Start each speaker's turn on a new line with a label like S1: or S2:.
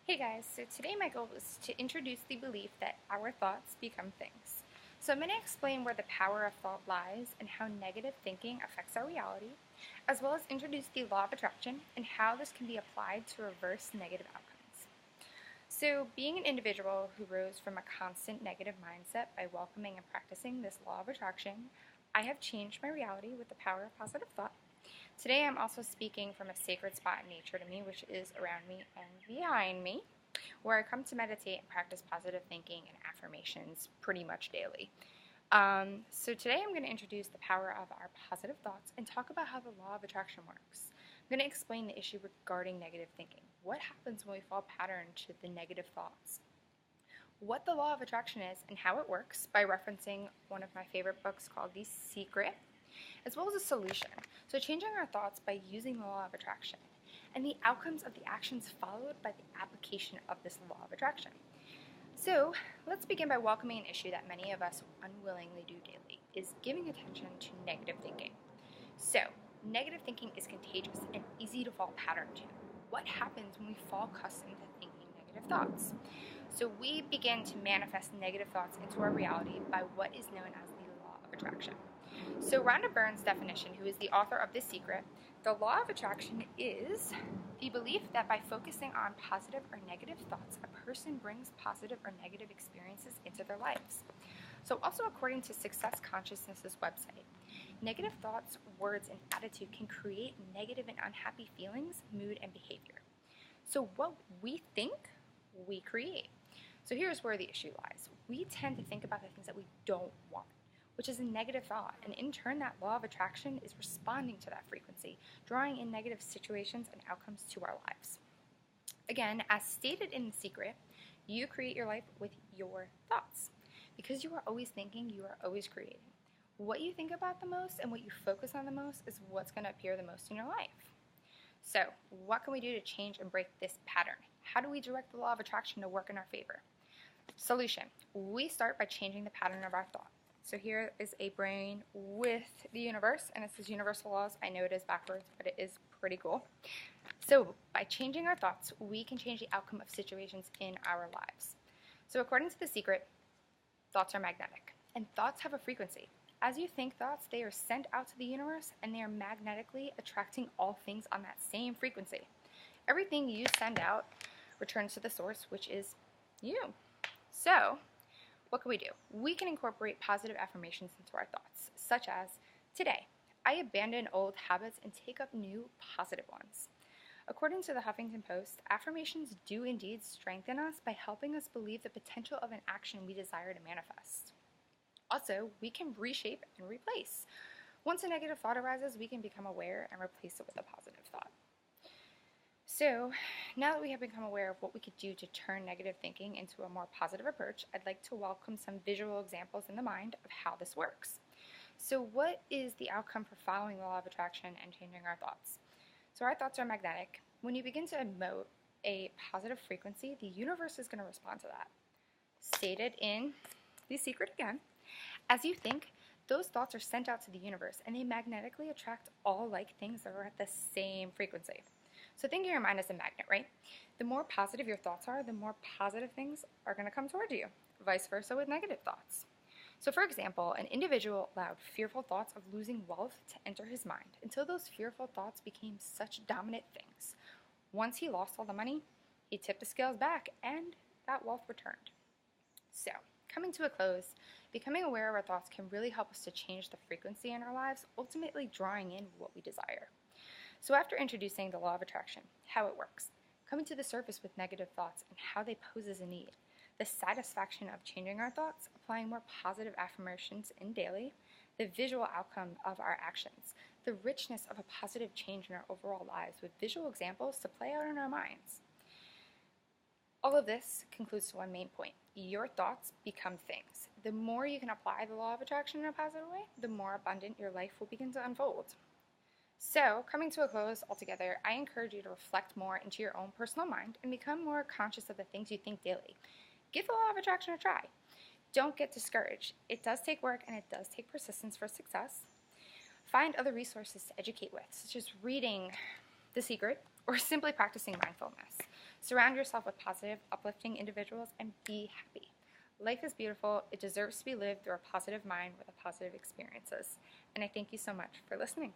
S1: Hey guys, so today my goal is to introduce the belief that our thoughts become things. So I'm going to explain where the power of thought lies and how negative thinking affects our reality, as well as introduce the law of attraction and how this can be applied to reverse negative outcomes. So being an individual who rose from a constant negative mindset by welcoming and practicing this law of attraction, I have changed my reality with the power of positive thought. Today I'm also speaking from a sacred spot in nature to me, which is around me and behind me, where I come to meditate and practice positive thinking and affirmations pretty much daily. So today I'm going to introduce the power of our positive thoughts and talk about how the law of attraction works. I'm going to explain the issue regarding negative thinking. What happens when we fall pattern to the negative thoughts? What the law of attraction is and how it works by referencing one of my favorite books called The Secret, as well as a solution. So changing our thoughts by using the law of attraction, and the outcomes of the actions followed by the application of this law of attraction. So let's begin by welcoming an issue that many of us unwillingly do daily, is giving attention to negative thinking. So negative thinking is contagious and easy to fall pattern to. What happens when we fall accustomed to thinking negative thoughts? So we begin to manifest negative thoughts into our reality by what is known as the law of attraction. So Rhonda Byrne's definition, who is the author of The Secret, the law of attraction is the belief that by focusing on positive or negative thoughts, a person brings positive or negative experiences into their lives. So also according to Success Consciousness's website, negative thoughts, words, and attitude can create negative and unhappy feelings, mood, and behavior. So what we think, we create. So here's where the issue lies. We tend to think about the things that we don't want, which is a negative thought, and in turn that law of attraction is responding to that frequency, drawing in negative situations and outcomes to our lives. Again, as stated in The Secret, you create your life with your thoughts. Because you are always thinking, you are always creating. What you think about the most and what you focus on the most is what's going to appear the most in your life. So, what can we do to change and break this pattern? How do we direct the law of attraction to work in our favor? Solution. We start by changing the pattern of our thought. So here is a brain with the universe, and it says universal laws. I know it is backwards, but it is pretty cool. So by changing our thoughts, we can change the outcome of situations in our lives. So according to The Secret, thoughts are magnetic, and thoughts have a frequency. As you think thoughts, they are sent out to the universe, and they are magnetically attracting all things on that same frequency. Everything you send out returns to the source, which is you. So what can we do? We can incorporate positive affirmations into our thoughts, such as, today, I abandon old habits and take up new positive ones. According to the Huffington Post, affirmations do indeed strengthen us by helping us believe the potential of an action we desire to manifest. Also, we can reshape and replace. Once a negative thought arises, we can become aware and replace it with a positive thought. So, now that we have become aware of what we could do to turn negative thinking into a more positive approach, I'd like to welcome some visual examples in the mind of how this works. So what is the outcome for following the law of attraction and changing our thoughts? So our thoughts are magnetic. When you begin to emote a positive frequency, the universe is going to respond to that. Stated in The Secret again, as you think, those thoughts are sent out to the universe and they magnetically attract all like things that are at the same frequency. So think of your mind as a magnet, right? The more positive your thoughts are, the more positive things are going to come toward you. Vice versa with negative thoughts. So for example, an individual allowed fearful thoughts of losing wealth to enter his mind until those fearful thoughts became such dominant things. Once he lost all the money, he tipped the scales back and that wealth returned. So, coming to a close, becoming aware of our thoughts can really help us to change the frequency in our lives, ultimately drawing in what we desire. So after introducing the law of attraction, how it works, coming to the surface with negative thoughts and how they pose as a need, the satisfaction of changing our thoughts, applying more positive affirmations in daily, the visual outcome of our actions, the richness of a positive change in our overall lives with visual examples to play out in our minds. All of this concludes to one main point. Your thoughts become things. The more you can apply the law of attraction in a positive way, the more abundant your life will begin to unfold. So, coming to a close altogether, I encourage you to reflect more into your own personal mind and become more conscious of the things you think daily. Give the law of attraction a try. Don't get discouraged. It does take work and it does take persistence for success. Find other resources to educate with, such as reading The Secret or simply practicing mindfulness. Surround yourself with positive, uplifting individuals and be happy. Life is beautiful. It deserves to be lived through a positive mind with positive experiences. And I thank you so much for listening.